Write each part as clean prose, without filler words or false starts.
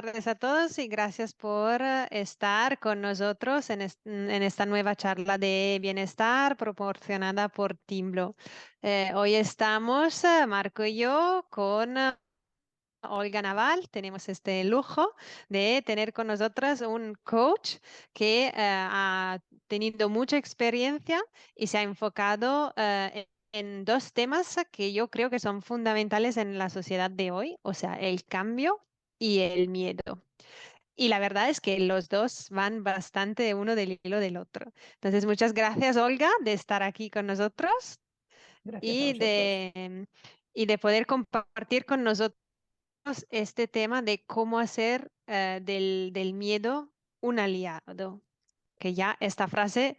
tardes a todos y gracias por estar con nosotros en esta nueva charla de bienestar proporcionada por Timblo. Hoy estamos, Marco y yo, con Olga Naval. Tenemos este lujo de tener con nosotras un coach que ha tenido mucha experiencia y se ha enfocado en dos temas que yo creo que son fundamentales en la sociedad de hoy, o sea, el cambio y el miedo. Y la verdad es que los dos van bastante uno del hilo del otro. Entonces, muchas gracias, Olga, de estar aquí con nosotros Gracias a y vosotros. de poder compartir con nosotros este tema de cómo hacer del miedo un aliado, que ya esta frase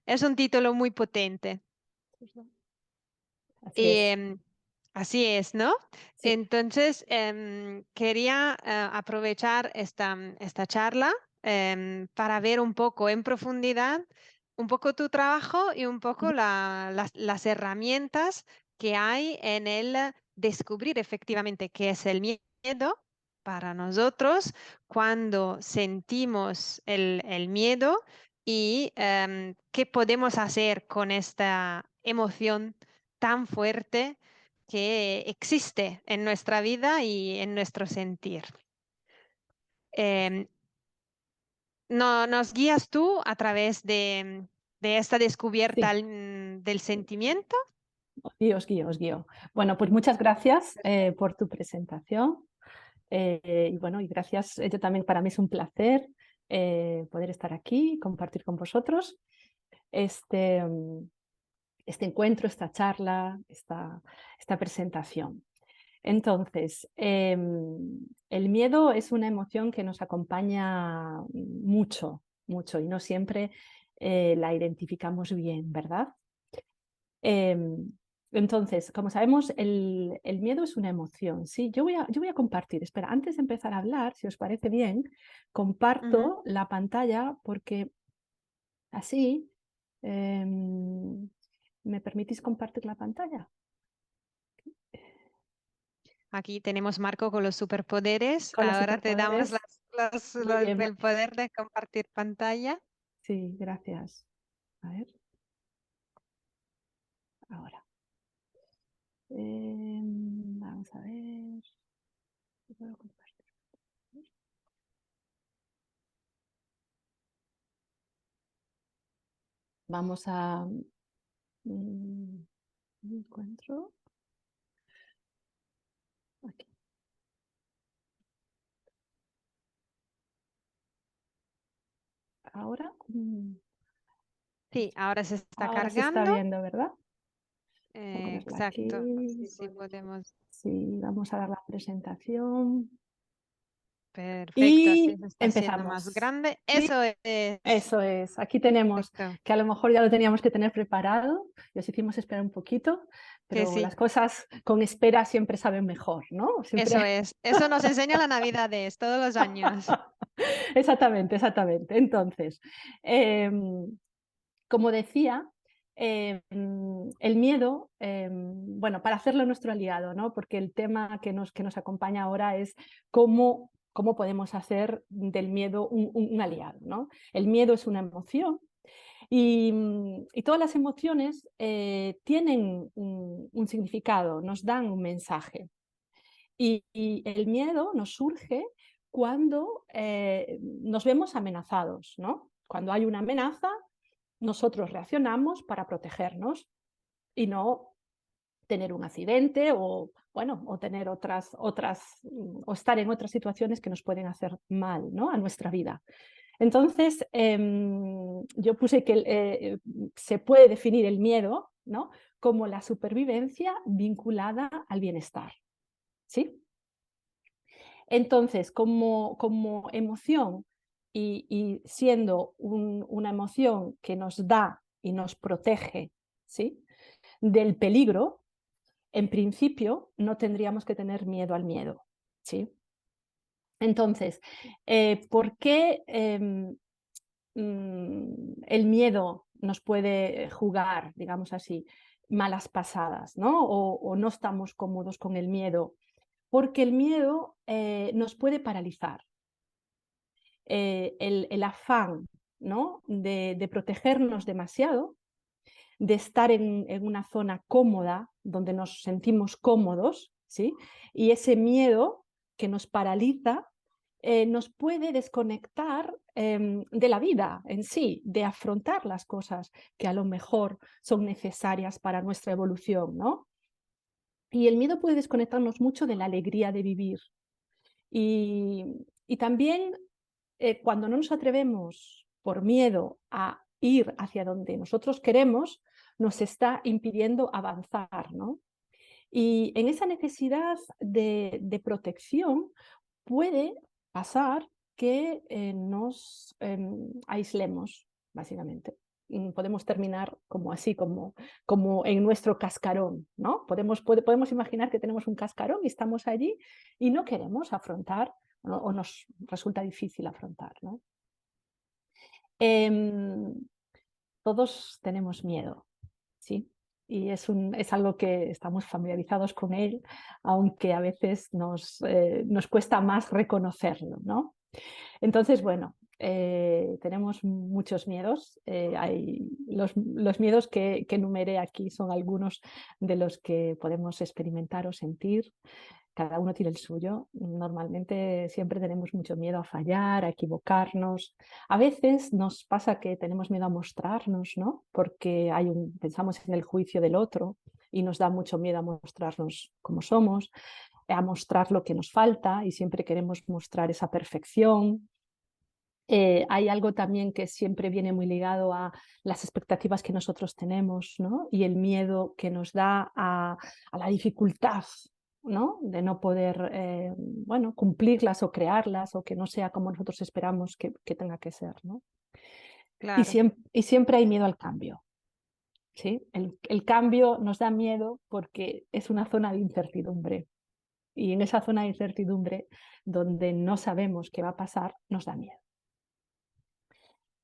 es un título muy potente. Así Y, es. así es, ¿no? Sí. Entonces, quería aprovechar esta charla para ver un poco en profundidad, un poco tu trabajo y un poco Ujú. las herramientas que hay en el descubrir efectivamente qué es el miedo para nosotros cuando sentimos el miedo y qué podemos hacer con esta emoción tan fuerte que existe en nuestra vida y en nuestro sentir. Em, no, ¿nos guías tú a través de esta descubierta Sí, del sentimiento? os guío, os guío. Bueno, pues muchas gracias por tu presentación. Y bueno, y gracias, yo también para mí es un placer poder estar aquí y compartir con vosotros este, este encuentro, esta charla, esta presentación. Entonces, el miedo es una emoción que nos acompaña mucho, mucho, y no siempre la identificamos bien, ¿verdad? Em, entonces, como sabemos, el miedo es una emoción, ¿sí? Yo voy a compartir, espera, antes de empezar a hablar, si os parece bien, Ujú. comparto la pantalla porque así me permitís compartir la pantalla. Aquí tenemos Marco con los superpoderes. Con los Ahora te damos superpoderes. Muy las- bien, el poder de compartir pantalla. sí, gracias. A ver, ahora. Vamos a ver. ¿Si puedo compartir? Vamos a... no encuentro. Aquí. Ahora, Sí, ahora se está ahora se está cargando. viendo, ¿verdad? Voy a ponerla Exacto. aquí. Así sí podemos. Sí, vamos a dar la presentación. Perfecto, así Y se está haciendo más empezamos. grande. Sí, Eso es. eso es. Aquí tenemos, Perfecto. que a lo mejor ya lo teníamos que tener preparado, y os hicimos esperar un poquito, Que pero sí, las cosas con espera siempre saben mejor, ¿no? eso Siempre. es. Eso nos enseña la Navidades todos los años. Exactamente, exactamente. Entonces, como decía, el miedo, bueno, para hacerlo nuestro aliado, ¿no? Porque el tema que nos acompaña ahora es cómo podemos hacer del miedo un aliado, ¿no? El miedo es una emoción y todas las emociones tienen un significado, nos dan un mensaje. Y el miedo nos surge cuando nos vemos amenazados, ¿no? Cuando hay una amenaza, nosotros reaccionamos para protegernos y no tener un accidente o, bueno, o tener o estar en otras situaciones que nos pueden hacer mal, ¿no? A nuestra vida. Entonces, yo puse que se puede definir el miedo, ¿no? Como la supervivencia vinculada al bienestar, ¿sí? Entonces, como emoción y siendo una emoción que nos da y nos protege, ¿sí? Del peligro, en principio no tendríamos que tener miedo al miedo, ¿sí? Entonces, ¿por qué el miedo nos puede jugar, digamos así, malas pasadas, ¿no? O no estamos cómodos con el miedo? Porque el miedo nos puede paralizar. el afán, ¿no? de protegernos demasiado, de estar en una zona cómoda, donde nos sentimos cómodos, ¿sí? Y ese miedo que nos paraliza nos puede desconectar de la vida en sí, de afrontar las cosas que a lo mejor son necesarias para nuestra evolución, ¿no? Y el miedo puede desconectarnos mucho de la alegría de vivir. Y también cuando no nos atrevemos por miedo a ir hacia donde nosotros queremos, nos está impidiendo avanzar, ¿no? Y en esa necesidad de protección puede pasar que nos aislemos, básicamente. Podemos terminar como así, como en nuestro cascarón, ¿no? Podemos imaginar que tenemos un cascarón y estamos allí y no queremos afrontar o nos resulta difícil afrontar, ¿no? Em, Todos tenemos miedo, ¿sí? Y es algo que estamos familiarizados con él, aunque a veces nos cuesta más reconocerlo, ¿no? Entonces, bueno, tenemos muchos miedos. Los miedos que enumeré aquí son algunos de los que podemos experimentar o sentir. Cada uno tiene el suyo. Normalmente siempre tenemos mucho miedo a fallar, a equivocarnos. A veces nos pasa que tenemos miedo a mostrarnos, ¿no? Porque pensamos en el juicio del otro y nos da mucho miedo a mostrarnos como somos, a mostrar lo que nos falta y siempre queremos mostrar esa perfección. Hay algo también que siempre viene muy ligado a las expectativas que nosotros tenemos, ¿no? Y el miedo que nos da a la dificultad, ¿no? De no poder, bueno, cumplirlas o crearlas o que no sea como nosotros esperamos que tenga que ser, ¿no? Claro. Y siempre hay miedo al cambio, ¿sí? El cambio nos da miedo porque es una zona de incertidumbre. Y en esa zona de incertidumbre, donde no sabemos qué va a pasar, nos da miedo.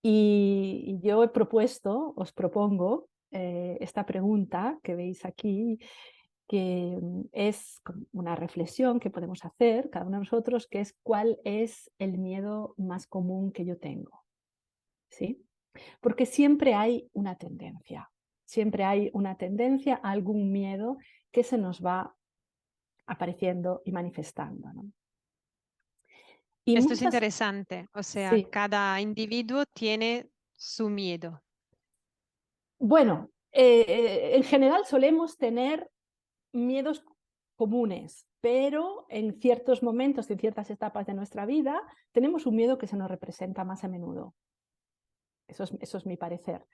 Y yo os propongo esta pregunta que veis aquí, que es una reflexión que podemos hacer cada uno de nosotros, que es ¿cuál es el miedo más común que yo tengo? ¿Sí? Porque siempre hay una tendencia a algún miedo que se nos va apareciendo y manifestando, ¿no? Y Esto es muchas, interesante. O sea, sí, cada individuo tiene su miedo. bueno, en general solemos tener miedos comunes, pero en ciertos momentos, en ciertas etapas de nuestra vida, tenemos un miedo que se nos representa más a menudo. Eso es mi parecer.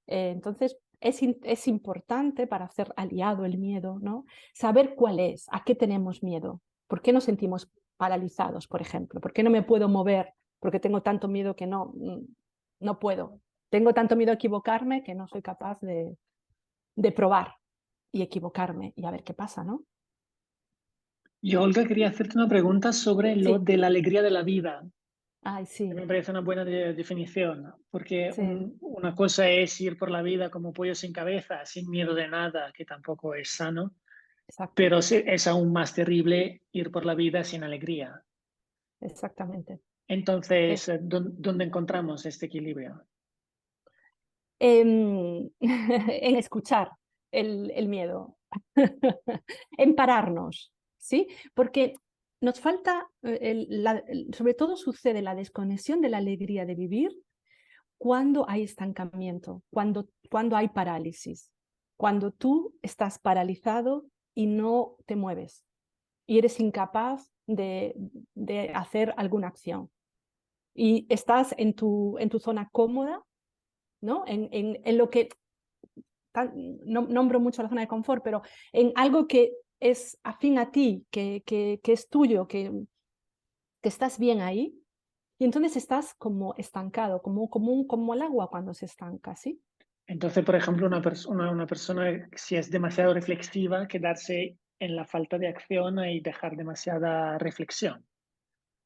Entonces, es importante para hacer aliado el miedo, ¿no? Saber cuál es, a qué tenemos miedo, por qué nos sentimos paralizados, por ejemplo, por qué no me puedo mover, porque tengo tanto miedo que no puedo. Tengo tanto miedo a equivocarme que no soy capaz de probar y equivocarme y a ver qué pasa, ¿no? Yo, Olga, quería hacerte una pregunta sobre lo Sí, de la alegría de la vida, ay, que sí, me parece una buena definición, porque sí, una cosa es ir por la vida como pollo sin cabeza, sin miedo de nada, que tampoco es sano, exacto, pero es aún más terrible ir por la vida sin alegría. exactamente. Entonces, Es, ¿dónde encontramos este equilibrio? en escuchar el miedo, en pararnos, ¿sí? Porque nos falta, sobre todo sucede la desconexión de la alegría de vivir cuando hay estancamiento, cuando hay parálisis, cuando tú estás paralizado y no te mueves y eres incapaz de hacer alguna acción. Y estás en tu zona cómoda, ¿no? En lo que no nombro mucho la zona de confort, pero en algo que es afín a ti, que es tuyo, que estás bien ahí, y entonces estás como estancado, como el agua cuando se estanca, ¿sí? Entonces, por ejemplo, una persona, si es demasiado reflexiva, quedarse en la falta de acción y dejar demasiada reflexión.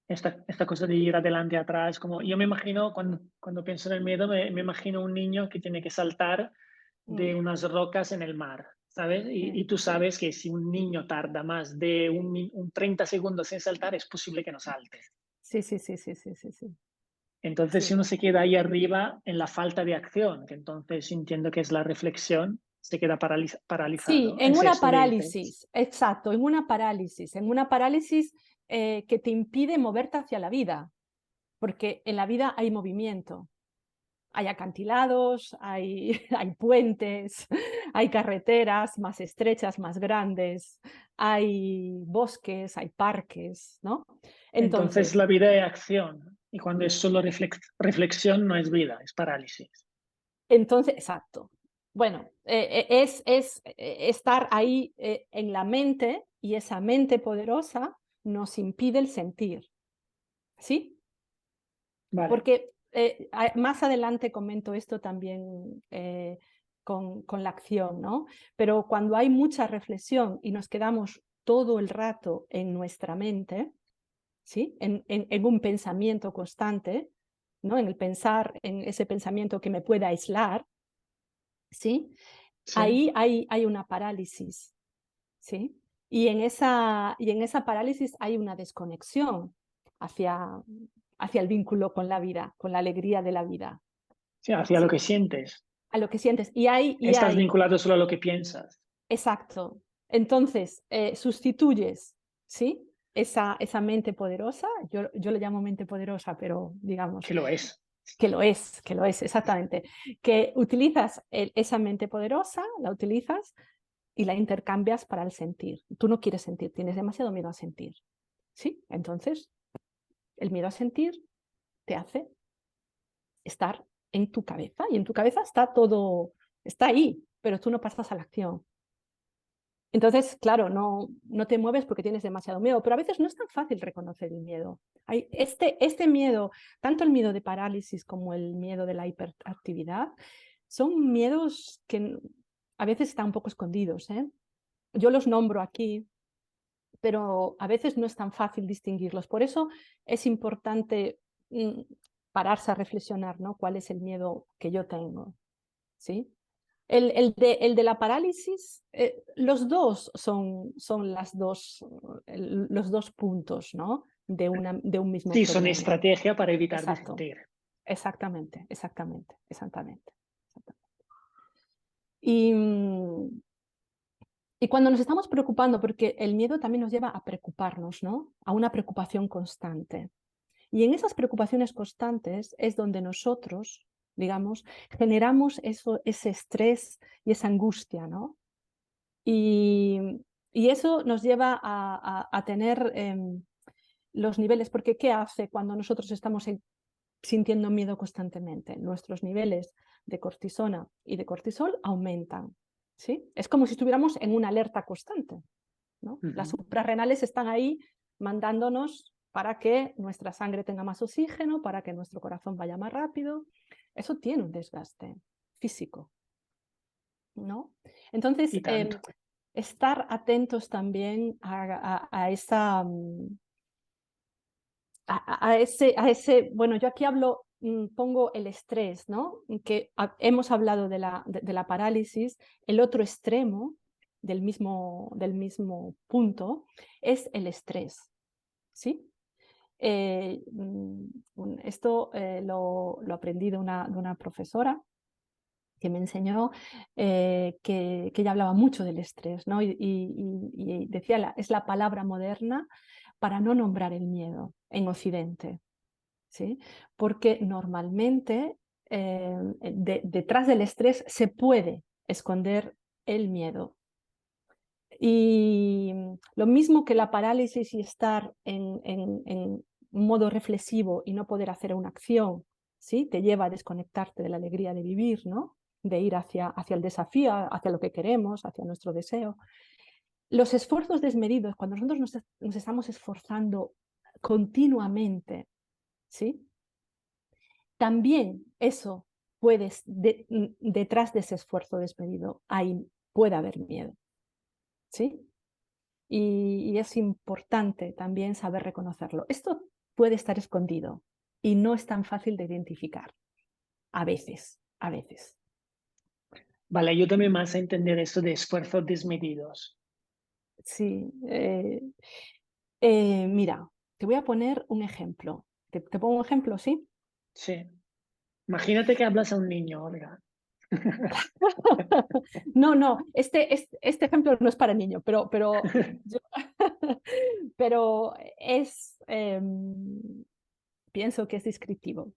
Esta cosa de ir adelante y atrás, como yo me imagino, cuando pienso en el miedo, me imagino un niño que tiene que saltar de Mm, unas rocas en el mar, ¿sabes? Y tú sí, sabes que si un niño tarda más de un 30 segundos en saltar, es posible que no salte. sí, sí, sí, sí, sí, sí, sí. Entonces, Sí. si uno se queda ahí arriba en la falta de acción, que entonces entiendo que es la reflexión, se queda Sí, paralizado. en ¿Es una eso de dices? parálisis, exacto, en una parálisis que te impide moverte hacia la vida, porque en la vida hay movimiento, hay acantilados, hay puentes, hay carreteras más estrechas, más grandes, hay bosques, hay parques, ¿no? Entonces, Entonces, la vida es acción. Y cuando es solo reflexión, no es vida, es parálisis. exacto. Bueno, es estar ahí en la mente y esa mente poderosa nos impide el sentir, ¿sí? Vale. Porque más adelante comento esto también con la acción, ¿no? Pero cuando hay mucha reflexión y nos quedamos todo el rato en nuestra mente, ¿sí? En un pensamiento constante, ¿no? En el pensar, en ese pensamiento que me puede aislar, ¿sí? Sí. Ahí hay una parálisis, ¿sí? Y en esa parálisis hay una desconexión hacia, hacia el vínculo con la vida, con la alegría de la vida, Sí, hacia lo ¿sí? que sientes. A lo que sientes. Estás vinculado solo a lo que piensas. Exacto. Entonces, sustituyes, ¿sí? Esa mente poderosa, yo le llamo mente poderosa, pero digamos Que lo es. que lo es, exactamente. Que utilizas esa mente poderosa, la utilizas y la intercambias para el sentir. Tú no quieres sentir, tienes demasiado miedo a sentir, ¿sí? Entonces, el miedo a sentir te hace estar en tu cabeza y en tu cabeza está todo, está ahí, pero tú no pasas a la acción. Entonces, claro, no te mueves porque tienes demasiado miedo, pero a veces no es tan fácil reconocer el miedo. Hay este miedo, tanto el miedo de parálisis como el miedo de la hiperactividad, son miedos que a veces están un poco escondidos, ¿eh? Yo los nombro aquí, pero a veces no es tan fácil distinguirlos. Por eso es importante pararse a reflexionar, ¿no? ¿Cuál es el miedo que yo tengo? ¿Sí? El de la parálisis, los dos son los dos puntos, ¿no? De un mismo Sí, son problema. estrategia para evitar de Exacto, sentir. exactamente. Y, y cuando nos estamos preocupando, porque el miedo también nos lleva a preocuparnos, ¿no? A una preocupación constante. Y en esas preocupaciones constantes es donde nosotros, digamos, generamos ese estrés y esa angustia, ¿no? Y eso nos lleva a tener los niveles, porque ¿qué hace cuando nosotros estamos sintiendo miedo constantemente? Nuestros niveles de cortisona y de cortisol aumentan, ¿sí? Es como si estuviéramos en una alerta constante, ¿no? Las suprarrenales están ahí mandándonos para que nuestra sangre tenga más oxígeno, para que nuestro corazón vaya más rápido. Eso tiene un desgaste físico, ¿no? Entonces, Y tanto. estar atentos también a esa, bueno, yo aquí hablo, pongo el estrés, ¿no? Que hemos hablado de la parálisis, el otro extremo del mismo punto es el estrés, ¿sí? Esto lo aprendí de una profesora que me enseñó que ella hablaba mucho del estrés, ¿no? Y decía, es la palabra moderna para no nombrar el miedo en Occidente, ¿sí? Porque normalmente detrás del estrés se puede esconder el miedo. Y lo mismo que la parálisis y estar en modo reflexivo y no poder hacer una acción, ¿sí? Te lleva a desconectarte de la alegría de vivir, ¿no? De ir hacia el desafío, hacia lo que queremos, hacia nuestro deseo. Los esfuerzos desmedidos, cuando nosotros nos estamos esforzando continuamente, ¿sí? También eso detrás de ese esfuerzo desmedido puede haber miedo, ¿sí? Y es importante también saber reconocerlo. Esto puede estar escondido y no es tan fácil de identificar, a veces, a veces. Vale, ayúdame más a entender eso de esfuerzos desmedidos. Sí, mira, te voy a poner un ejemplo. ¿Te pongo un ejemplo, sí? Sí. Imagínate que hablas a un niño, Olga. No, este ejemplo no es para niño, pero pienso que es descriptivo.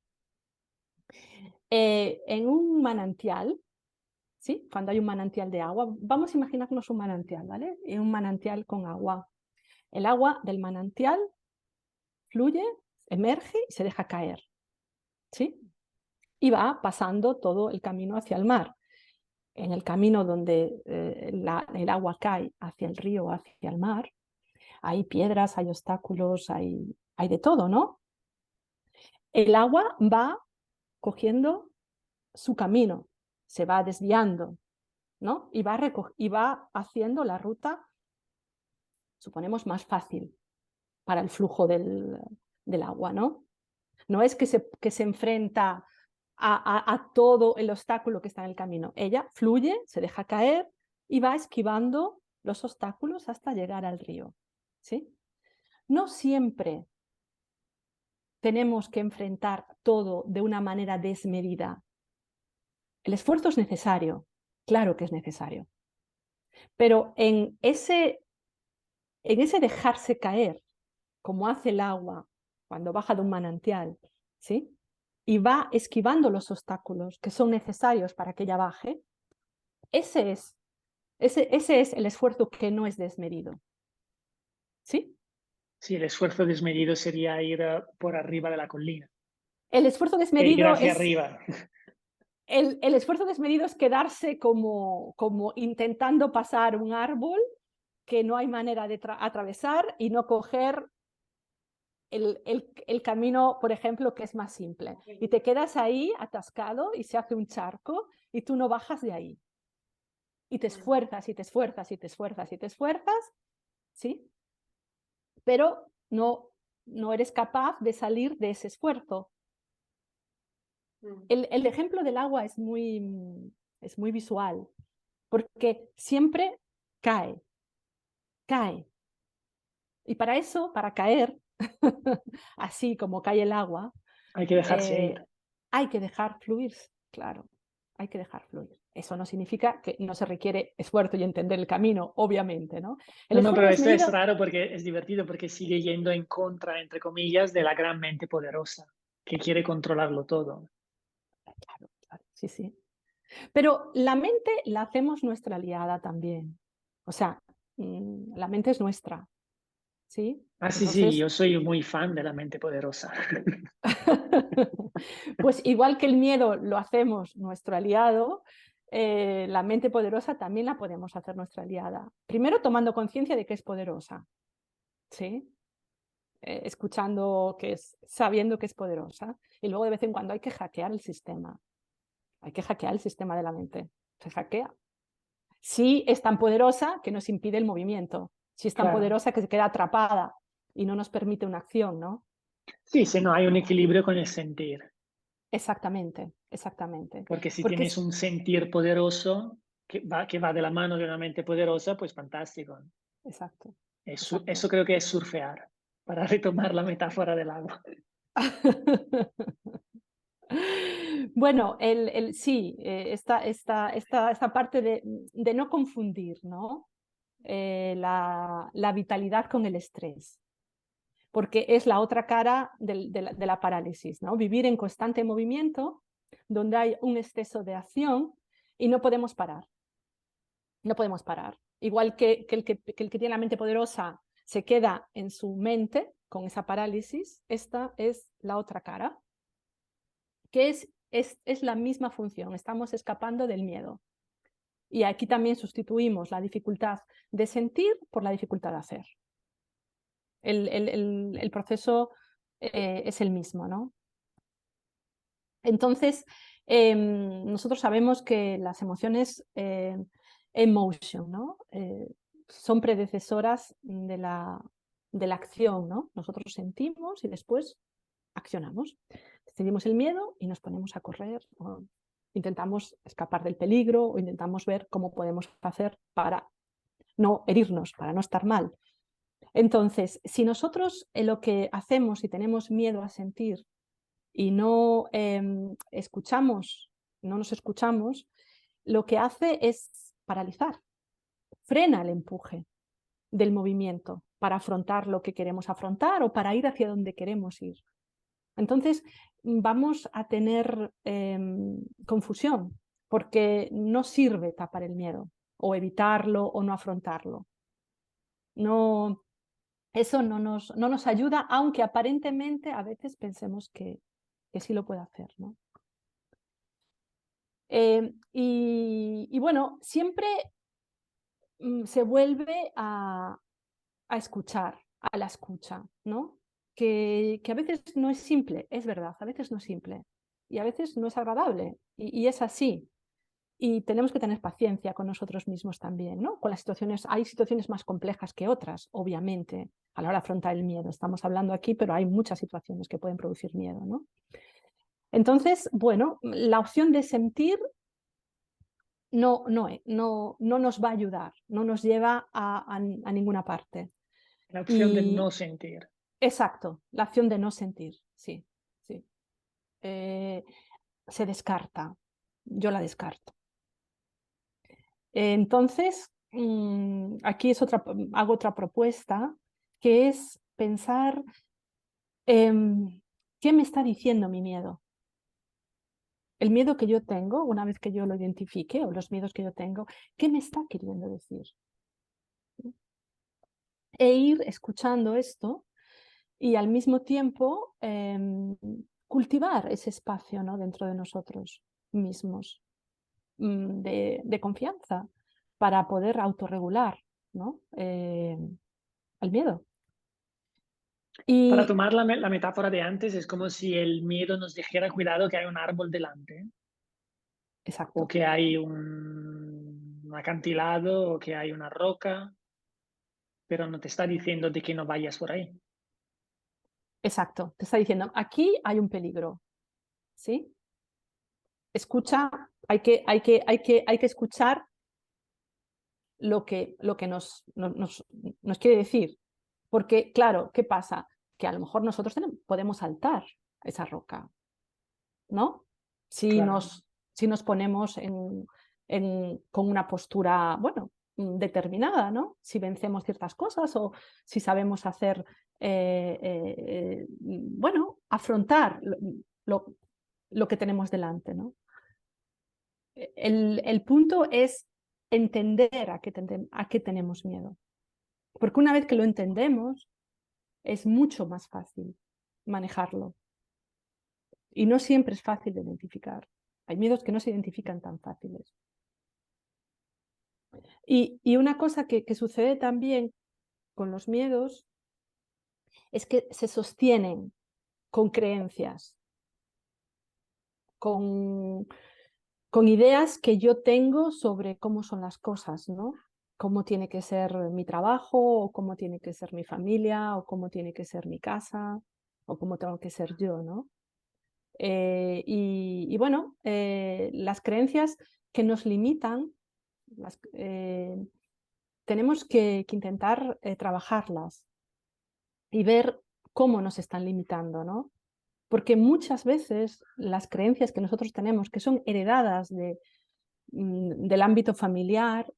En un manantial, ¿sí? Cuando hay un manantial de agua, vamos a imaginarnos un manantial, ¿vale? Y un manantial con agua. El agua del manantial fluye, emerge y se deja caer, ¿sí? Y va pasando todo el camino hacia el mar. En el camino donde el agua cae hacia el río, hacia el mar, hay piedras, hay obstáculos, hay de todo, ¿no? El agua va cogiendo su camino, se va desviando, ¿no? Y va haciendo la ruta, suponemos, más fácil para el flujo del agua, ¿no? No es que se enfrenta a todo el obstáculo que está en el camino. Ella fluye, se deja caer y va esquivando los obstáculos hasta llegar al río, ¿sí? No siempre tenemos que enfrentar todo de una manera desmedida. El esfuerzo es necesario, claro que es necesario, pero en ese dejarse caer, como hace el agua cuando baja de un manantial, ¿sí? Y va esquivando los obstáculos que son necesarios para que ella baje, ese es el esfuerzo que no es desmedido, ¿sí? Sí, el esfuerzo desmedido sería ir por arriba de la colina. El esfuerzo Ir desmedido hacia es arriba. el esfuerzo desmedido es quedarse como intentando pasar un árbol que no hay manera de atravesar y no coger el camino, por ejemplo, que es más simple. Y te quedas ahí atascado y se hace un charco y tú no bajas de ahí. Y te esfuerzas y te esfuerzas y te esfuerzas y te esfuerzas, ¿sí? Pero no eres capaz de salir de ese esfuerzo. El ejemplo del agua es muy visual, porque siempre cae. Y para eso, para caer, así como cae el agua, Hay que dejarse ir. hay que dejar fluir, claro, hay que dejar fluir. Eso no significa que no se requiere esfuerzo y entender el camino, obviamente, ¿no? El No, esfuerzo pero esto es desmedido, raro porque es divertido, porque sigue yendo en contra, entre comillas, de la gran mente poderosa, que quiere controlarlo todo. claro, sí, sí. Pero la mente la hacemos nuestra aliada también. O sea, la mente es nuestra, ¿sí? Ah, sí, sí, Entonces, yo soy muy fan de la mente poderosa. pues igual que el miedo lo hacemos nuestro aliado, la mente poderosa también la podemos hacer nuestra aliada. Primero tomando conciencia de que es poderosa, ¿sí? Escuchando sabiendo que es poderosa. Y luego de vez en cuando hay que hackear el sistema. Hay que hackear el sistema de la mente. Se hackea. Si es tan poderosa que nos impide el movimiento. Si es tan Claro. poderosa que se queda atrapada y no nos permite una acción, ¿no? Sí, sí, no, hay un equilibrio con el sentir. Exactamente, exactamente. Porque si Porque tienes un sentir poderoso que va de la mano de una mente poderosa, pues fantástico. exacto, Eso, exacto. eso creo que es surfear, para retomar la metáfora del agua. Bueno, sí, esta parte de no confundir, ¿no? La vitalidad con el estrés, porque es la otra cara de la parálisis, ¿no? Vivir en constante movimiento, donde hay un exceso de acción y no podemos parar. No podemos parar. Igual que el que tiene la mente poderosa se queda en su mente con esa parálisis, esta es la otra cara, que es la misma función, estamos escapando del miedo. Y aquí también sustituimos la dificultad de sentir por la dificultad de hacer. El proceso es el mismo, ¿no? Entonces, nosotros sabemos que las emociones emotion, ¿no? Son predecesoras de la acción, ¿no? Nosotros sentimos y después accionamos. Decidimos el miedo y nos ponemos a correr, o intentamos escapar del peligro o intentamos ver cómo podemos hacer para no herirnos, para no estar mal. Entonces, si nosotros lo que hacemos y tenemos miedo a sentir y no escuchamos, no nos escuchamos, lo que hace es paralizar, frena el empuje del movimiento para afrontar lo que queremos afrontar o para ir hacia donde queremos ir. Entonces vamos a tener confusión porque no sirve tapar el miedo o evitarlo o no afrontarlo. No, eso no nos ayuda, aunque aparentemente a veces pensemos que sí lo puede hacer, ¿no? Y bueno, siempre se vuelve a escuchar, a la escucha, ¿no? Que a veces no es simple, es verdad, a veces no es simple y a veces no es agradable y es así. Y tenemos que tener paciencia con nosotros mismos también, ¿no? Con las situaciones, hay situaciones más complejas que otras, obviamente, a la hora de afrontar el miedo. Estamos hablando aquí, pero hay muchas situaciones que pueden producir miedo, ¿no? Entonces, bueno, la opción de sentir no nos va a ayudar, no nos lleva a ninguna parte. La opción de Y no sentir. exacto, la opción de no sentir, sí, sí. Se descarta, yo la descarto. Entonces, aquí hago otra propuesta, que es pensar qué me está diciendo mi miedo. El miedo que yo tengo, una vez que yo lo identifique, o los miedos que yo tengo, ¿qué me está queriendo decir? E ir escuchando esto y al mismo tiempo cultivar ese espacio, ¿no? Dentro de nosotros mismos, de confianza para poder autorregular, ¿no? El miedo. Para Y tomar la metáfora de antes, es como si el miedo nos dijera cuidado que hay un árbol delante, o exacto, que hay un acantilado, o que hay una roca, pero no te está diciendo de que no vayas por ahí. exacto. Te está diciendo, aquí hay un peligro, ¿sí? Escucha, hay que escuchar lo que nos quiere decir. Porque, claro, ¿qué pasa? Que a lo mejor nosotros podemos saltar esa roca, ¿no? Si Claro. nos ponemos con una postura, bueno, determinada, ¿no? Si vencemos ciertas cosas o si sabemos hacer, bueno, afrontar lo que tenemos delante, ¿no? El punto es entender a qué tenemos miedo. Porque una vez que lo entendemos, es mucho más fácil manejarlo. Y no siempre es fácil de identificar. Hay miedos que no se identifican tan fáciles. Y una cosa que sucede también con los miedos es que se sostienen con creencias, con ideas que yo tengo sobre cómo son las cosas, ¿no? Cómo tiene que ser mi trabajo, o cómo tiene que ser mi familia, o cómo tiene que ser mi casa, o cómo tengo que ser yo, ¿no? Y bueno, las creencias que nos limitan, tenemos que intentar trabajarlas y ver cómo nos están limitando, ¿no? Porque muchas veces las creencias que nosotros tenemos, que son heredadas del ámbito familiar,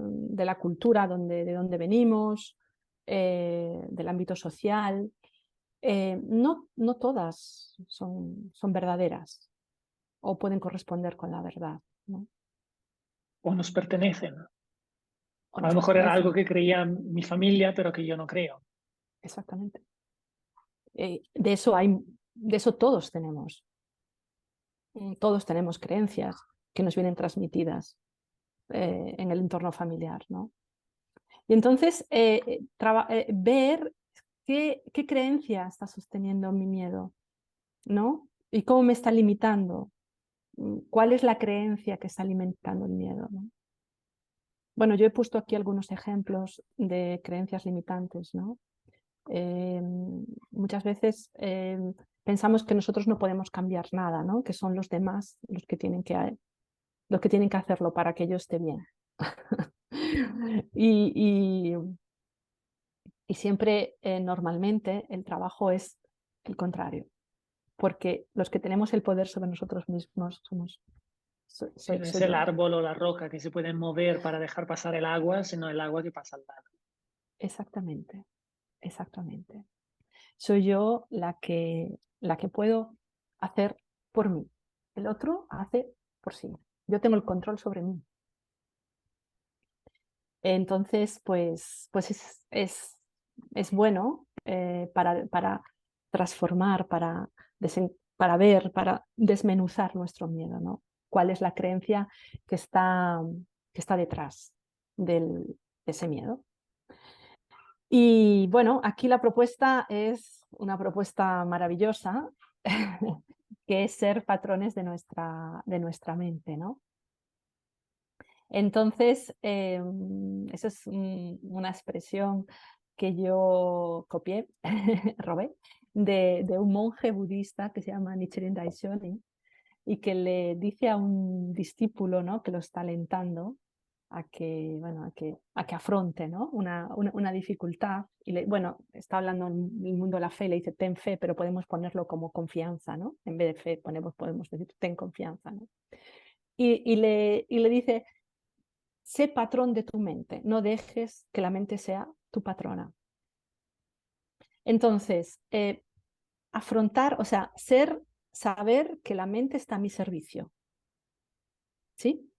de la cultura de donde venimos, del ámbito social, no todas son verdaderas o pueden corresponder con la verdad, ¿no? O nos pertenecen. O A lo nos mejor era algo pertenecen. que creía mi familia, pero que yo no creo. Exactamente. De eso todos tenemos. Todos tenemos creencias que nos vienen transmitidas en el entorno familiar, ¿no? Y entonces ver qué creencia está sosteniendo mi miedo, ¿no? Y cómo me está limitando. ¿Cuál es la creencia que está alimentando el miedo, ¿no? Bueno, yo he puesto aquí algunos ejemplos de creencias limitantes, ¿no? Muchas veces pensamos que nosotros no podemos cambiar nada, ¿no? Que son los demás los que tienen que hacerlo para que yo esté bien. y, y siempre, normalmente, el trabajo es el contrario. porque los que tenemos el poder sobre nosotros mismos somos... Sí, no es el árbol o la roca que se pueden mover para dejar pasar el agua, sino el agua que pasa al lado. Exactamente, exactamente. Soy yo la que puedo hacer por mí. El otro hace por sí. Yo tengo el control sobre mí. Entonces, pues es bueno para transformar, para ver, para desmenuzar nuestro miedo, ¿no? ¿Cuál es la creencia que está detrás de ese miedo? Y bueno, aquí la propuesta es una propuesta maravillosa, que es ser patrones de nuestra mente, ¿no? Entonces, esa es una expresión que yo copié, robé, de un monje budista que se llama Nichiren Daishonin, y que le dice a un discípulo, ¿no?, que lo está alentando a que, bueno, a que afronte, ¿no?, una dificultad. Y bueno, está hablando en el mundo de la fe, le dice, ten fe, pero podemos ponerlo como confianza, ¿no? En vez de fe, podemos decir, ten confianza, ¿no? Y le dice, sé patrón de tu mente, no dejes que la mente sea tu patrona. Entonces, afrontar, o sea, saber que la mente está a mi servicio, ¿sí?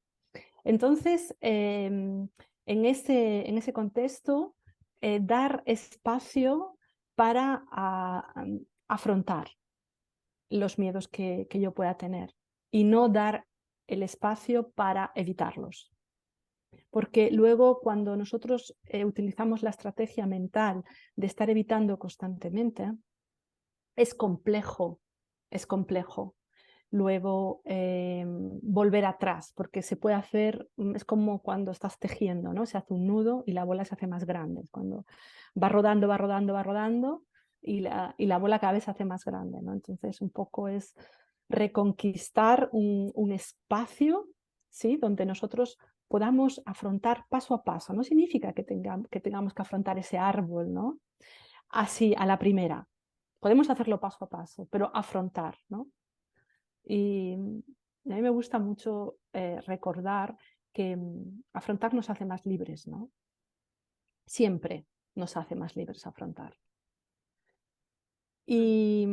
Entonces, en ese contexto, dar espacio para afrontar los miedos que yo pueda tener y no dar el espacio para evitarlos. Porque luego cuando nosotros utilizamos la estrategia mental de estar evitando constantemente, es complejo luego volver atrás, porque se puede hacer, es como cuando estás tejiendo, ¿no? Se hace un nudo y la bola se hace más grande. Cuando va rodando, va rodando, va rodando y la bola cada vez se hace más grande, ¿no? Entonces un poco es reconquistar un espacio, ¿sí?, donde nosotros podamos afrontar paso a paso. No significa que tengamos que afrontar ese árbol, ¿no?, así a la primera. Podemos hacerlo paso a paso, pero afrontar, ¿no? Y a mí me gusta mucho recordar que afrontar nos hace más libres, ¿no? Siempre nos hace más libres afrontar. Y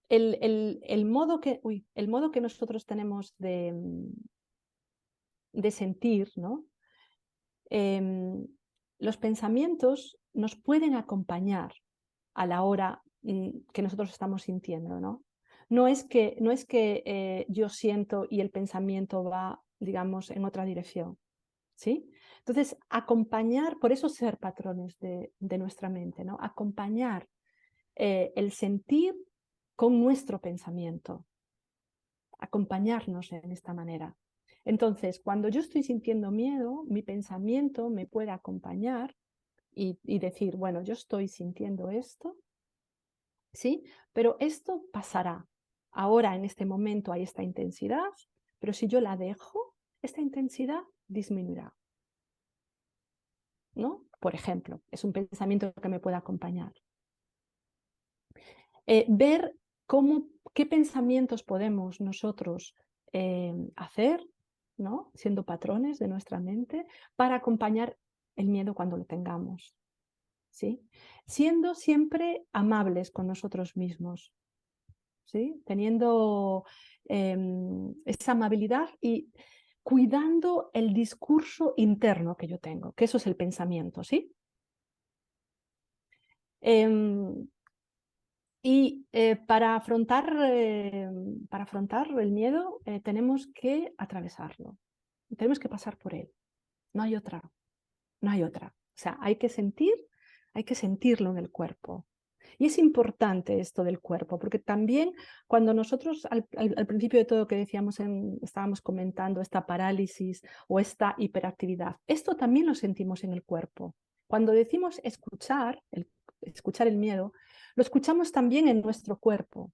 el modo que nosotros tenemos de sentir, ¿no? Los pensamientos nos pueden acompañar a la hora que nosotros estamos sintiendo, ¿no? No es que yo siento y el pensamiento va, digamos, en otra dirección, ¿sí? Entonces, acompañar, por eso ser patrones de nuestra mente, ¿no? Acompañar el sentir con nuestro pensamiento, acompañarnos en esta manera. Entonces, cuando yo estoy sintiendo miedo, mi pensamiento me puede acompañar y decir, bueno, yo estoy sintiendo esto, ¿sí? Pero esto pasará. Ahora, en este momento, hay esta intensidad, pero si yo la dejo, esta intensidad disminuirá, ¿no? Por ejemplo, es un pensamiento que me puede acompañar. Ver qué pensamientos podemos nosotros hacer, ¿no?, siendo patrones de nuestra mente, para acompañar el miedo cuando lo tengamos, ¿sí? Siendo siempre amables con nosotros mismos, ¿sí? Teniendo esa amabilidad y cuidando el discurso interno que yo tengo, que eso es el pensamiento, ¿sí? Y para afrontar el miedo tenemos que atravesarlo, tenemos que pasar por él, no hay otra. O sea, hay que sentirlo en el cuerpo. Y es importante esto del cuerpo, porque también cuando nosotros al principio de todo que decíamos, estábamos comentando esta parálisis o esta hiperactividad, esto también lo sentimos en el cuerpo. Cuando decimos escuchar el miedo, lo escuchamos también en nuestro cuerpo.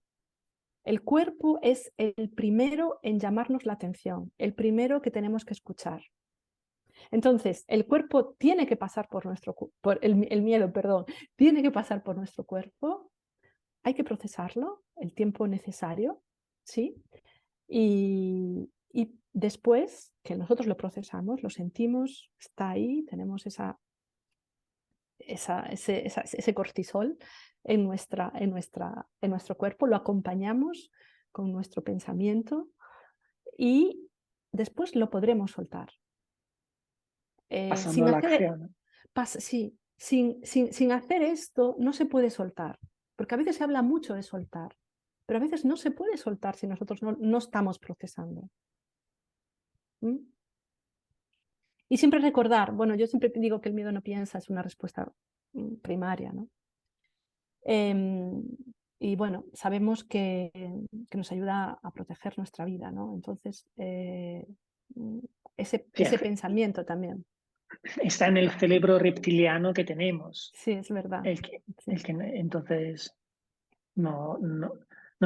El cuerpo es el primero en llamarnos la atención, el primero que tenemos que escuchar. Entonces, el cuerpo tiene que pasar por el miedo, perdón, tiene que pasar por nuestro cuerpo hay que procesarlo el tiempo necesario, ¿sí? Y después que nosotros lo procesamos, lo sentimos, está ahí, tenemos ese cortisol en nuestro cuerpo, lo acompañamos con nuestro pensamiento y después lo podremos soltar. Pasando Sin a la hacer, acción. sí, sin hacer esto no se puede soltar, porque a veces se habla mucho de soltar, pero a veces no se puede soltar si nosotros no estamos procesando. ¿Mm? Y siempre recordar, bueno, yo siempre digo que el miedo no piensa, es una respuesta primaria, ¿no? Y bueno, sabemos que nos ayuda a proteger nuestra vida, ¿no? Entonces, mm, Sí, ese pensamiento también. está en el cerebro reptiliano que tenemos. Sí, es verdad. Sí. Entonces no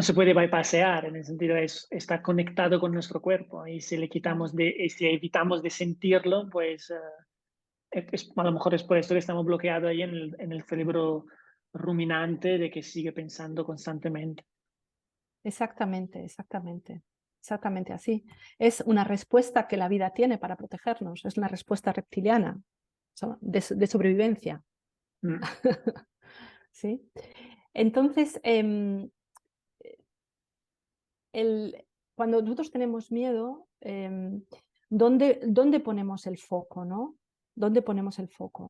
se puede bypassear, en el sentido está conectado con nuestro cuerpo y si le quitamos si evitamos de sentirlo, pues a lo mejor es por esto que estamos bloqueados ahí en el cerebro ruminante de que sigue pensando constantemente. Exactamente, exactamente. Exactamente así. Es una respuesta que la vida tiene para protegernos, es una respuesta reptiliana, de sobrevivencia. Mm. ¿Sí? Entonces, cuando nosotros tenemos miedo, ¿dónde ponemos el foco, no? ¿Dónde ponemos el foco?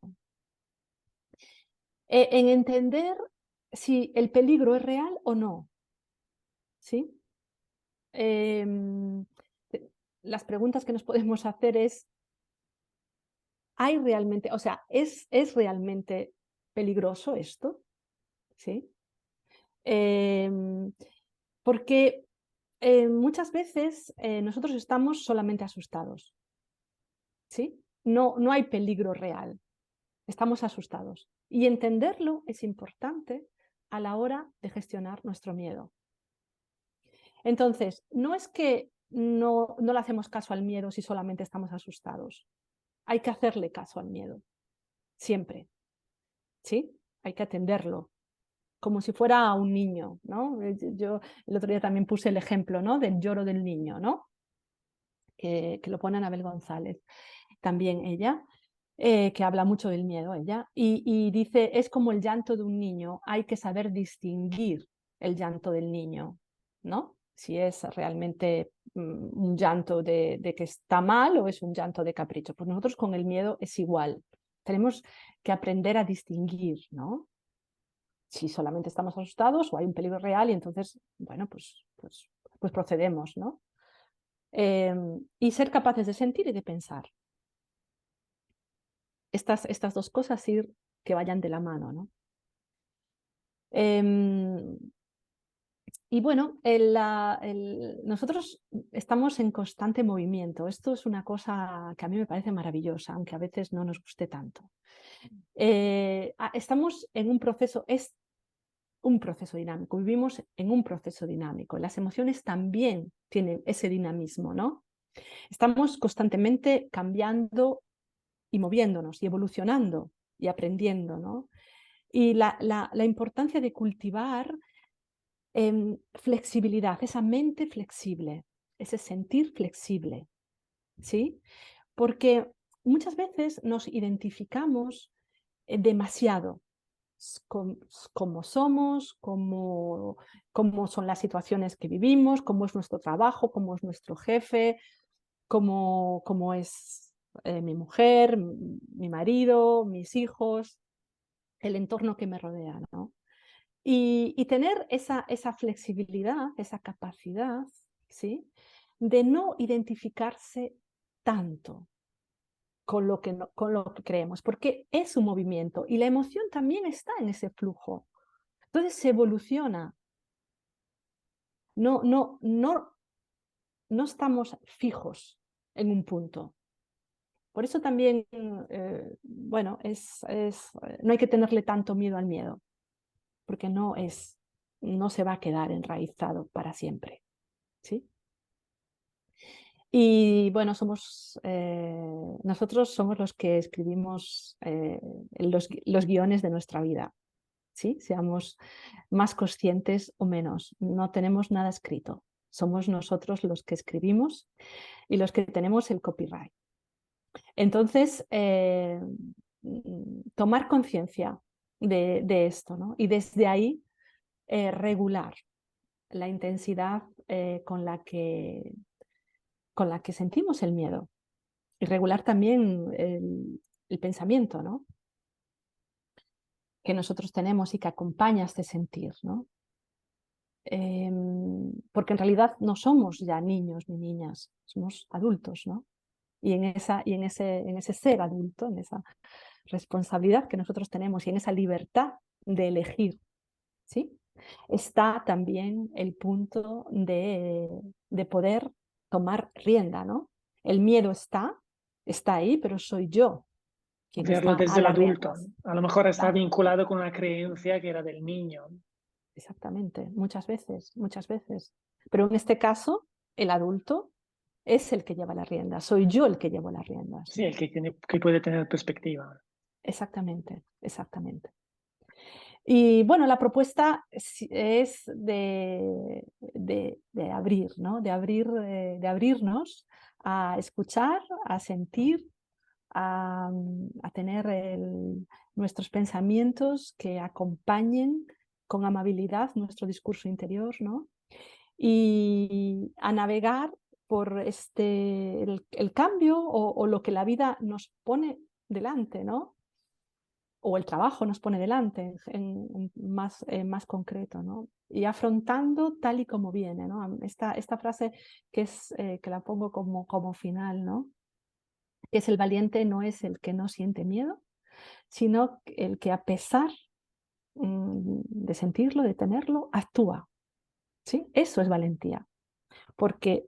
En entender si el peligro es real o no. ¿Sí? Em, las preguntas que nos podemos hacer es, ¿hay realmente, o sea, ¿es realmente peligroso esto? ¿Sí? Em, porque muchas veces nosotros estamos solamente asustados. ¿Sí? No hay peligro real, estamos asustados. Y entenderlo es importante a la hora de gestionar nuestro miedo. Entonces, no es que no le hacemos caso al miedo si solamente estamos asustados. Hay que hacerle caso al miedo, siempre. ¿Sí? Hay que atenderlo, como si fuera un niño, ¿no? Yo el otro día también puse el ejemplo, ¿no? Del lloro del niño, ¿no? Que lo pone Anabel González, también ella. Que habla mucho del miedo ella, y dice, es como el llanto de un niño, hay que saber distinguir el llanto del niño, ¿no? Si es realmente un llanto de que está mal o es un llanto de capricho. Pues nosotros con el miedo es igual, tenemos que aprender a distinguir, ¿no? Si solamente estamos asustados o hay un peligro real y entonces, bueno, pues procedemos, ¿no? Y ser capaces de sentir y de pensar. Estas dos cosas que vayan de la mano, ¿no? Y bueno, nosotros estamos en constante movimiento. Esto es una cosa que a mí me parece maravillosa, aunque a veces no nos guste tanto. Estamos en un proceso, es un proceso dinámico, vivimos en un proceso dinámico. Las emociones también tienen ese dinamismo, ¿no? Estamos constantemente cambiando y moviéndonos y evolucionando y aprendiendo, ¿no? Y la importancia de cultivar flexibilidad, esa mente flexible, ese sentir flexible, ¿sí? Porque muchas veces nos identificamos demasiado como somos, cómo son las situaciones que vivimos, cómo es nuestro trabajo, cómo es nuestro jefe, cómo es mi mujer, mi marido, mis hijos, el entorno que me rodea, ¿no? Y tener esa flexibilidad, esa capacidad, ¿sí? De no identificarse tanto con lo que creemos, porque es un movimiento y la emoción también está en ese flujo. Entonces se evoluciona. No estamos fijos en un punto. Por eso también, bueno, no hay que tenerle tanto miedo al miedo, porque no se va a quedar enraizado para siempre, ¿sí? Y bueno, nosotros somos los que escribimos los guiones de nuestra vida. ¿sí? Seamos más conscientes o menos. No tenemos nada escrito. Somos nosotros los que escribimos y los que tenemos el copyright. Entonces, tomar conciencia de esto, ¿no? Y desde ahí regular la intensidad con la que sentimos el miedo y regular también el pensamiento, ¿no? Que nosotros tenemos y que acompaña este sentir, ¿no? Porque en realidad no somos ya niños ni niñas, somos adultos, ¿no? Y en ese ser adulto, en esa responsabilidad que nosotros tenemos y en esa libertad de elegir, ¿sí? Está también el punto de poder tomar rienda, ¿no? El miedo está ahí, pero soy yo quien Verlo está a desde el las adulto. riendas. A lo mejor está Claro, vinculado con una creencia que era del niño. exactamente, muchas veces, muchas veces. Pero en este caso, el adulto es el que lleva las riendas, soy yo el que llevo las riendas, Sí, ¿no? el que puede tener perspectiva. Exactamente, exactamente. Y bueno, la propuesta es de abrir, ¿no? De abrirnos a escuchar, a sentir, a tener nuestros pensamientos que acompañen con amabilidad nuestro discurso interior, ¿no? Y a navegar por el cambio o lo que la vida nos pone delante, ¿no? O el trabajo nos pone delante más concreto, ¿no? Y afrontando tal y como viene, ¿no? Esta frase que la pongo como final, ¿no? Que es el valiente no es el que no siente miedo, sino el que a pesar de sentirlo, de tenerlo, actúa, ¿sí? Eso es valentía, porque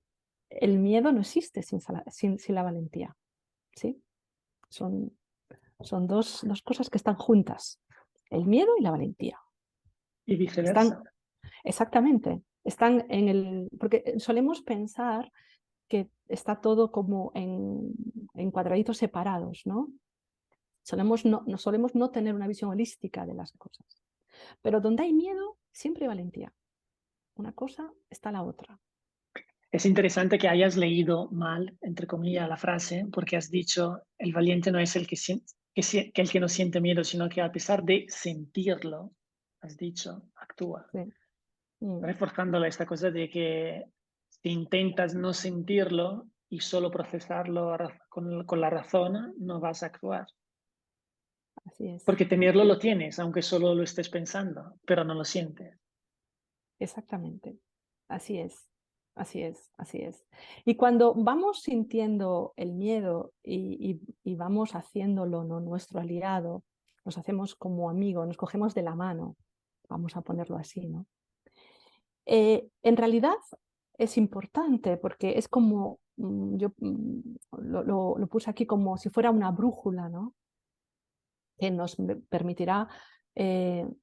el miedo no existe sin la valentía, ¿sí? Son, son dos cosas que están juntas, el miedo y la valentía. Y viceversa. Están exactamente, están porque solemos pensar que está todo como en cuadraditos separados, ¿no? Solemos no tener una visión holística de las cosas. Pero donde hay miedo, siempre hay valentía. Una cosa está la otra. Es interesante que hayas leído mal, entre comillas, la frase, porque has dicho, el valiente no es el que el que no siente miedo, sino que a pesar de sentirlo, has dicho, actúa. Sí. Mm, Reforzándole esta cosa de que si intentas no sentirlo y solo procesarlo con la razón, no vas a actuar. así es. Porque tenerlo lo tienes, aunque solo lo estés pensando, pero no lo sientes. Exactamente. Así es. Así es, así es. Y cuando vamos sintiendo el miedo y vamos haciéndolo, ¿no? Nuestro aliado, nos hacemos como amigo, nos cogemos de la mano, vamos a ponerlo así, ¿no? En realidad es importante porque es como, yo lo puse aquí como si fuera una brújula, ¿no? Que nos permitirá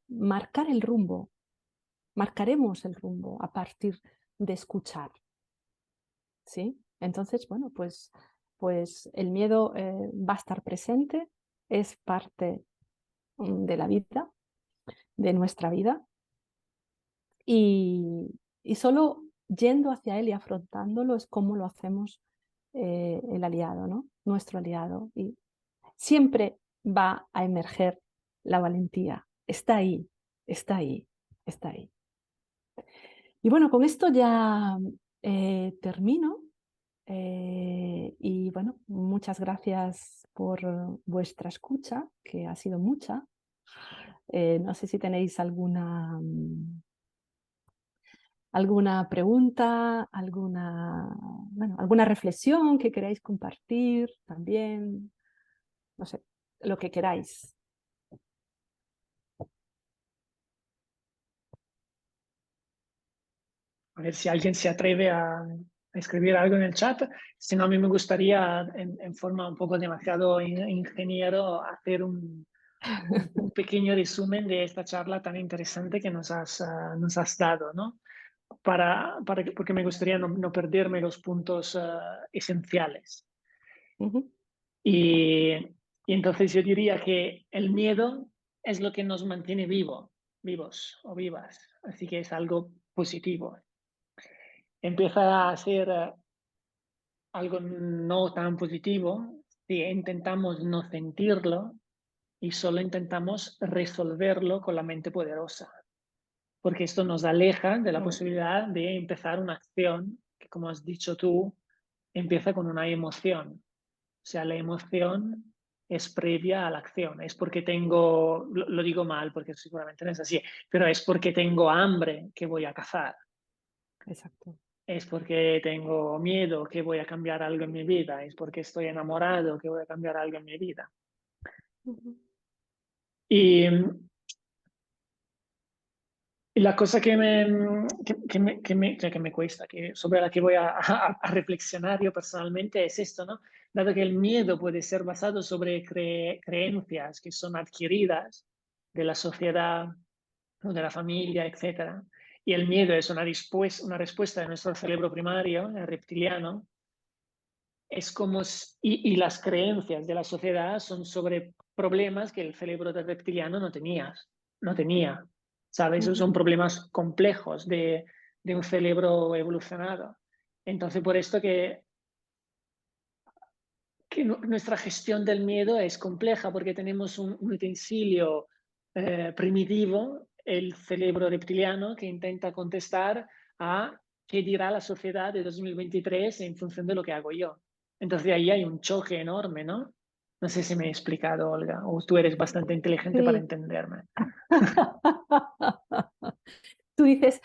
marcar el rumbo, marcaremos el rumbo a partir de escuchar, ¿sí? Entonces, bueno, pues el miedo va a estar presente, es parte de la vida, de nuestra vida, y solo yendo hacia él y afrontándolo es como lo hacemos el aliado, ¿no? Nuestro aliado. Y siempre va a emerger la valentía. Está ahí, está ahí, está ahí. Y bueno, con esto ya termino. Y bueno, muchas gracias por vuestra escucha, que ha sido mucha. No sé si tenéis alguna pregunta, alguna reflexión que queráis compartir también, no sé, lo que queráis. A ver si alguien se atreve a escribir algo en el chat. Si no, a mí me gustaría, en forma un poco demasiado ingeniero, hacer un pequeño resumen de esta charla tan interesante que nos has dado, ¿no? Porque me gustaría no perderme los puntos esenciales. Ujú. Y entonces yo diría que el miedo es lo que nos mantiene vivo. vivos o vivas. Así que es algo positivo. Empieza a ser algo no tan positivo si intentamos no sentirlo y solo intentamos resolverlo con la mente poderosa. Porque esto nos aleja de la posibilidad de empezar una acción que, como has dicho tú, empieza con una emoción. O sea, la emoción es previa a la acción. Es porque tengo, lo digo mal porque seguramente no es así, pero es porque tengo hambre que voy a cazar. Exacto. Es porque tengo miedo que voy a cambiar algo en mi vida. Es porque estoy enamorado que voy a cambiar algo en mi vida. Y Y la cosa que me cuesta, sobre la que voy a reflexionar yo personalmente es esto, ¿no? Dado que el miedo puede ser basado sobre creencias que son adquiridas de la sociedad o de la familia, etcétera, y el miedo es una respuesta de nuestro cerebro primario, el reptiliano, es como y las creencias de la sociedad son sobre problemas que el cerebro del reptiliano no tenía, ¿sabes? Esos son problemas complejos de un cerebro evolucionado. Entonces, por esto que nuestra gestión del miedo es compleja, porque tenemos un utensilio primitivo, el cerebro reptiliano, que intenta contestar a qué dirá la sociedad de 2023 en función de lo que hago yo. Entonces ahí hay un choque enorme, ¿no? No sé si me he explicado, Olga, o tú eres bastante inteligente para Sí. entenderme. Tú dices,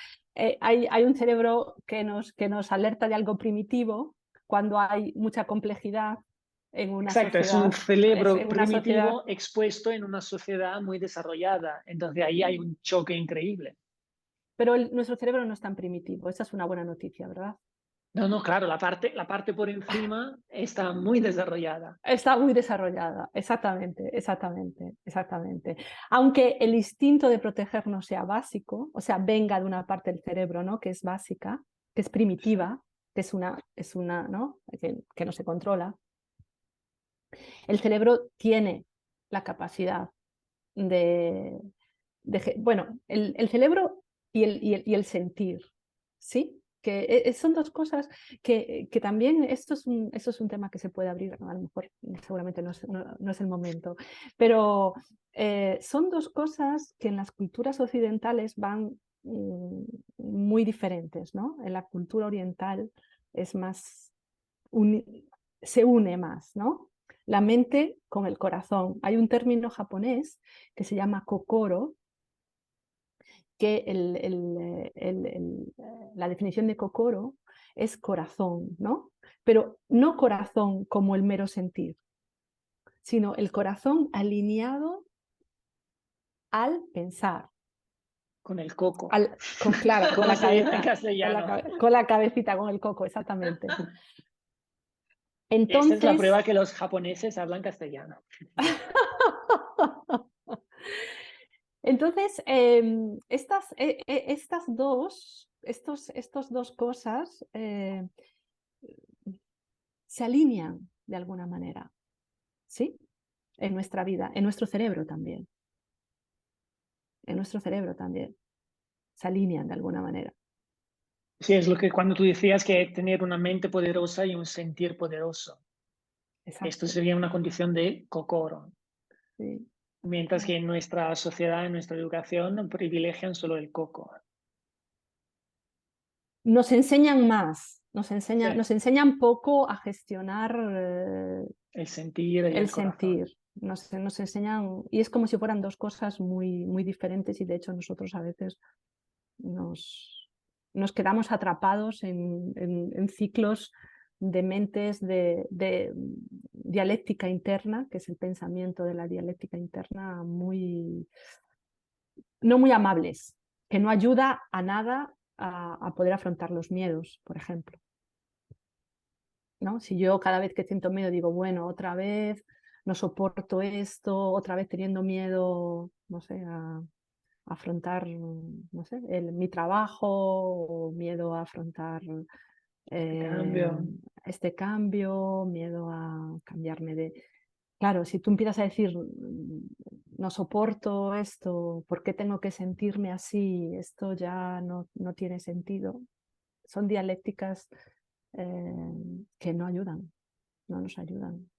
hay un cerebro que nos alerta de algo primitivo cuando hay mucha complejidad en una Exacto, es un sociedad. cerebro En una sociedad. primitivo expuesto en una sociedad muy desarrollada. Entonces ahí hay un choque increíble. Pero nuestro cerebro no es tan primitivo. Esa es una buena noticia, ¿verdad? No, no, claro, la parte por encima está muy desarrollada. Está muy desarrollada, exactamente, exactamente, exactamente. Aunque el instinto de protegernos sea básico, o sea, venga de una parte del cerebro, ¿no? Que es básica, que es primitiva, que es una, ¿no? Que no se controla. El cerebro tiene la capacidad bueno, el cerebro y el sentir, ¿sí? Que son dos cosas que también esto es un tema que se puede abrir, a lo mejor seguramente no es el momento, pero son dos cosas que en las culturas occidentales van muy diferentes, ¿no? En la cultura oriental es más, se une más, ¿no? La mente con el corazón. Hay un término japonés que se llama kokoro, que la definición de kokoro es corazón, ¿no? Pero no corazón como el mero sentir, sino el corazón alineado al pensar. Con el coco. Claro, con Como la se dice en cabeza, castellano. con la cabecita, con el coco, exactamente. Esta es la Entonces, prueba que los japoneses hablan castellano. entonces estos dos cosas se alinean de alguna manera, ¿sí? En nuestra vida, en nuestro cerebro también. En nuestro cerebro también. Se alinean de alguna manera. Sí, es lo que cuando tú decías que tener una mente poderosa y un sentir poderoso. Esto Exacto. sería una condición de kokoro. Sí. Mientras que en nuestra sociedad, en nuestra educación, privilegian solo el coco. Nos enseñan más, Sí, nos enseñan poco a gestionar el sentir y el el corazón. sentir. Nos enseñan, y es como si fueran dos cosas muy, muy diferentes, y de hecho nosotros a veces nos quedamos atrapados en ciclos de mentes de dialéctica interna, que es el pensamiento de la dialéctica interna, no muy amables, que no ayuda a nada a poder afrontar los miedos, por ejemplo. ¿No? Si yo cada vez que siento miedo digo, bueno, otra vez no soporto esto, otra vez teniendo miedo, no sé, a afrontar, no sé, mi trabajo, o miedo a afrontar Cambio. este cambio, miedo a cambiarme de... Claro, si tú empiezas a decir no soporto esto, ¿por qué tengo que sentirme así? Esto ya no tiene sentido. Son dialécticas que no ayudan, no nos ayudan.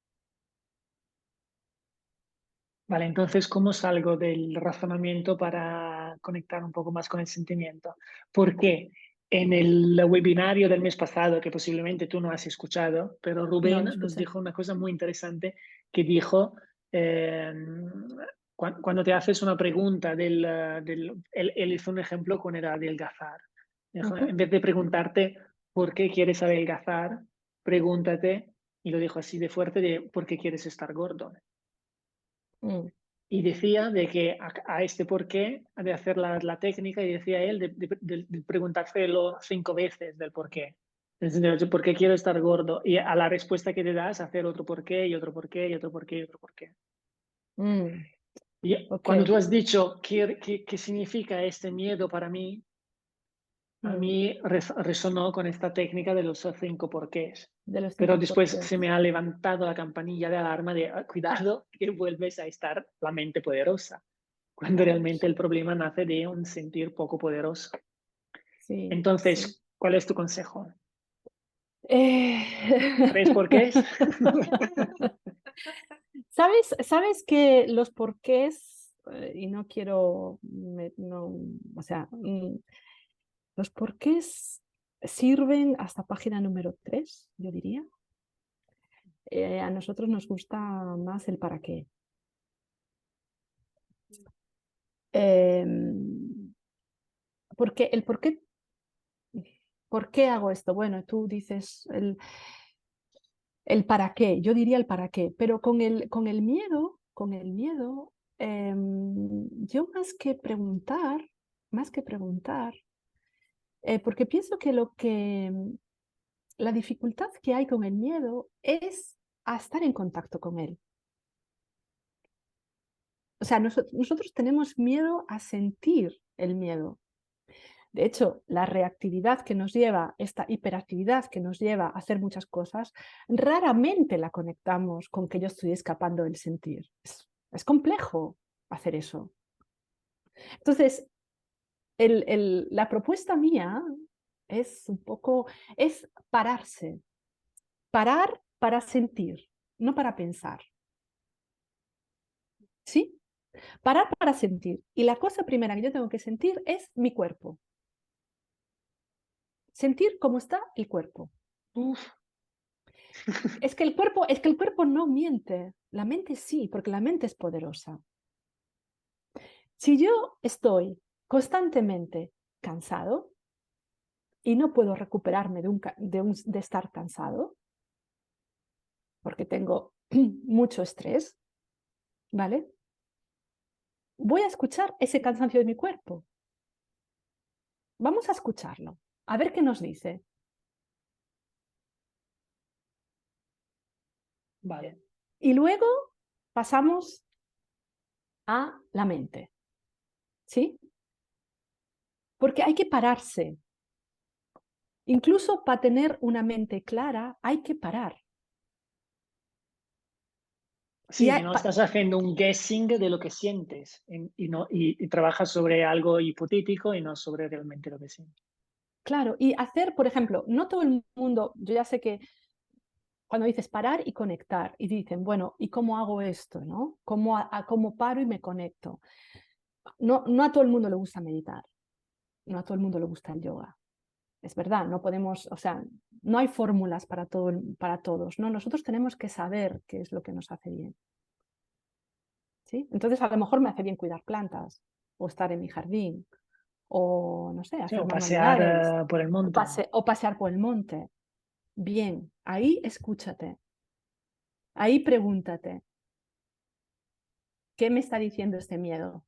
Vale, entonces, ¿cómo salgo del razonamiento para conectar un poco más con el sentimiento? Porque en el webinario del mes pasado, que posiblemente tú no has escuchado, pero No Rubén lo nos escuché. dijo una cosa muy interesante que dijo, eh, cuando te haces una pregunta él hizo un ejemplo con el adelgazar. Dijo, Ujú. en vez de preguntarte por qué quieres adelgazar, pregúntate, y lo dijo así de fuerte, de por qué quieres estar gordo. Mm. Y decía de que a este por qué, de hacer la técnica, y decía él de preguntárselo 5 veces del por qué. Entonces, ¿por qué quiero estar gordo? Y a la respuesta que te das, hacer otro por qué, y otro por qué, y otro por qué, y otro por qué. Mm. Y Ok. cuando tú has dicho qué significa este miedo para mí, a Mm. mí resonó con esta técnica de los 5 porqués. De los Pero 5 después se porqués. me ha levantado la campanilla de alarma de cuidado que vuelves a estar la mente poderosa, cuando Claro, realmente el problema nace de un sentir poco poderoso. sí, sí. Entonces, ¿cuál es tu consejo? Eh, ¿3 porqués? ¿Sabes que los porqués, y no quiero, o sea, los porqués sirven hasta página número 3, yo diría. A nosotros nos gusta más el para qué. Porque el por qué hago esto. Bueno, tú dices el para qué, yo diría el para qué, pero con el miedo, yo más que preguntar, porque pienso que la dificultad que hay con el miedo es a estar en contacto con él. O sea, nosotros tenemos miedo a sentir el miedo. De hecho, la reactividad que nos lleva, esta hiperactividad que nos lleva a hacer muchas cosas, raramente la conectamos con que yo estoy escapando del sentir. Es complejo hacer eso. Entonces, la propuesta mía es un poco, es pararse, parar para sentir, no para pensar. ¿Sí? Parar para sentir. Y la cosa primera que yo tengo que sentir es mi cuerpo. Sentir cómo está el cuerpo. Uf, Es que el cuerpo no miente, la mente sí, porque la mente es poderosa. Si yo estoy constantemente cansado y no puedo recuperarme de estar cansado, porque tengo mucho estrés, ¿vale? Voy a escuchar ese cansancio de mi cuerpo. Vamos a escucharlo, a ver qué nos dice. vale. Y luego pasamos a la mente, ¿sí? Porque hay que pararse. Incluso para tener una mente clara hay que parar. Y Sí, que no estás haciendo un guessing de lo que sientes y trabajas sobre algo hipotético y no sobre realmente lo que sientes. claro, y hacer, por ejemplo, no todo el mundo, yo ya sé que cuando dices parar y conectar, y dicen, bueno, ¿y cómo hago esto? ¿No? ¿Cómo paro y me conecto? No a todo el mundo le gusta meditar, no a todo el mundo le gusta el yoga. Es verdad, no podemos, o sea, no hay fórmulas para todos, ¿no? Nosotros tenemos que saber qué es lo que nos hace bien. ¿Sí? Entonces, a lo mejor me hace bien cuidar plantas, o estar en mi jardín, o no sé, Sí, hacer o pasear manualidades, por el monte. o pasear por el monte. Bien, ahí escúchate, ahí pregúntate, ¿qué me está diciendo este miedo?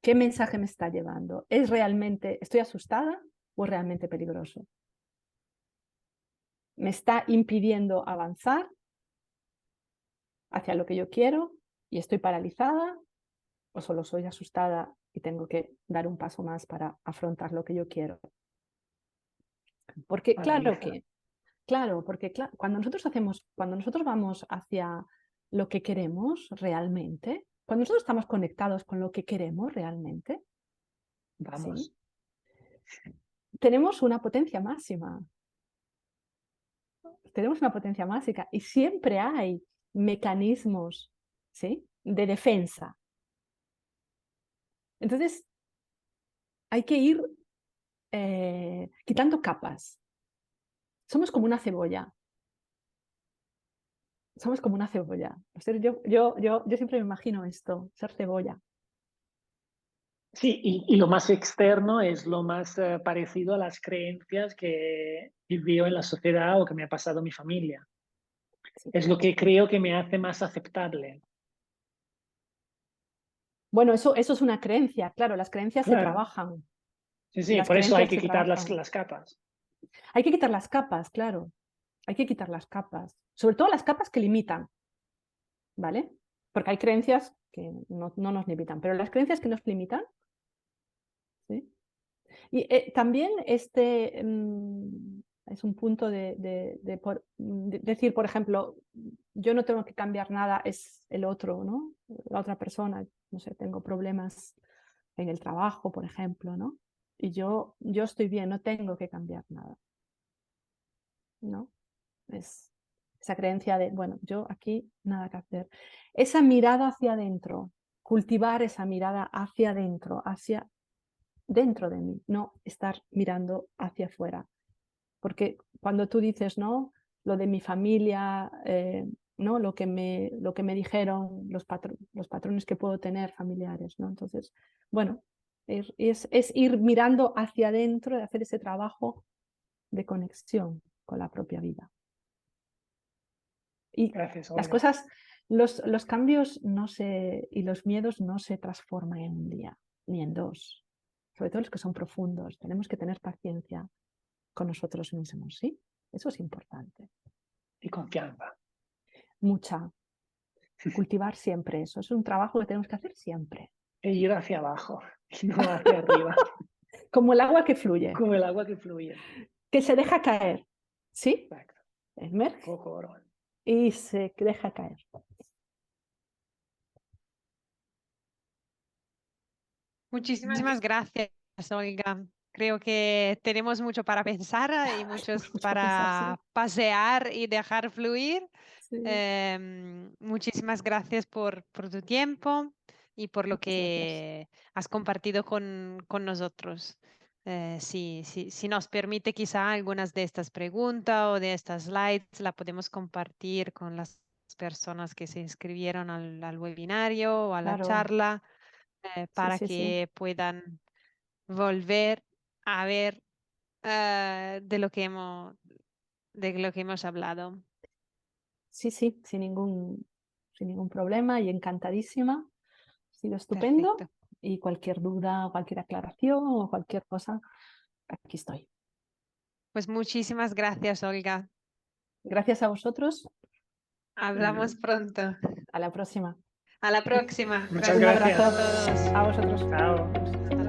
¿Qué mensaje me está llevando? ¿Es realmente, estoy asustada o es realmente peligroso? ¿Me está impidiendo avanzar hacia lo que yo quiero y estoy paralizada? ¿O solo soy asustada y tengo que dar un paso más para afrontar lo que yo quiero? Porque Analiza. cuando nosotros vamos hacia lo que queremos realmente, cuando nosotros estamos conectados con lo que queremos realmente, Vamos. ¿sí? Tenemos una potencia máxima. Tenemos una potencia máxima y siempre hay mecanismos, ¿sí?, de defensa. Entonces, hay que ir quitando capas. Somos como una cebolla. Somos como una cebolla. Yo siempre me imagino esto, ser cebolla. Sí, y lo más externo es lo más parecido a las creencias que vivo en la sociedad o que me ha pasado a mi familia. Sí. Es lo que creo que me hace más aceptable. Bueno, eso es una creencia, claro, las creencias se Claro. trabajan. Sí, sí, Las por eso hay creencias que se quitar trabajan. las capas. Hay que quitar las capas, claro. Hay que quitar las capas. Sobre todo las capas que limitan, ¿vale? Porque hay creencias que no nos limitan, pero las creencias que nos limitan, ¿sí? Y también es un punto de decir, por ejemplo, yo no tengo que cambiar nada, es el otro, ¿no? La otra persona, no sé, tengo problemas en el trabajo, por ejemplo, ¿no? Y yo estoy bien, no tengo que cambiar nada, ¿no? Es esa creencia de, bueno, yo aquí nada que hacer. Esa mirada hacia adentro, cultivar esa mirada hacia adentro, hacia dentro de mí, no estar mirando hacia afuera. Porque cuando tú dices, ¿no?, lo de mi familia, ¿no?, lo que me dijeron, los patrones que puedo tener familiares, ¿no? Entonces, bueno, es ir mirando hacia adentro y hacer ese trabajo de conexión con la propia vida. Y Gracias, las Olga. cosas, los cambios y los miedos no se transforman en un día, ni en dos. Sobre todo los que son profundos. Tenemos que tener paciencia con nosotros mismos, ¿sí? Eso es importante. Y confianza. Mucha. Cultivar siempre eso. Es un trabajo que tenemos que hacer siempre. E ir hacia abajo y no hacia arriba. Como el agua que fluye, Como el agua que fluye. que se deja caer, ¿sí? Exacto. Emerge Poco oro. y se deja caer. Muchísimas gracias, Olga. Creo que tenemos mucho para pensar y muchos Mucho a pensar, sí. para pasear y dejar fluir. Sí. Muchísimas gracias por tu tiempo y por lo Muchas gracias. que has compartido con nosotros. Si nos permite quizá algunas de estas preguntas o de estas slides, la podemos compartir con las personas que se inscribieron al webinario o a la Claro. charla para Sí. que puedan volver a ver de lo que hemos hablado. Sí, sin ningún problema y encantadísima. Ha sido estupendo. Perfecto. Y cualquier duda, cualquier aclaración o cualquier cosa, aquí estoy. Pues muchísimas gracias, Olga. Gracias a vosotros. Hablamos pronto. A la próxima. A la próxima. Muchas Un Gracias abrazo gracias. a todos. a vosotros. Chao. Hasta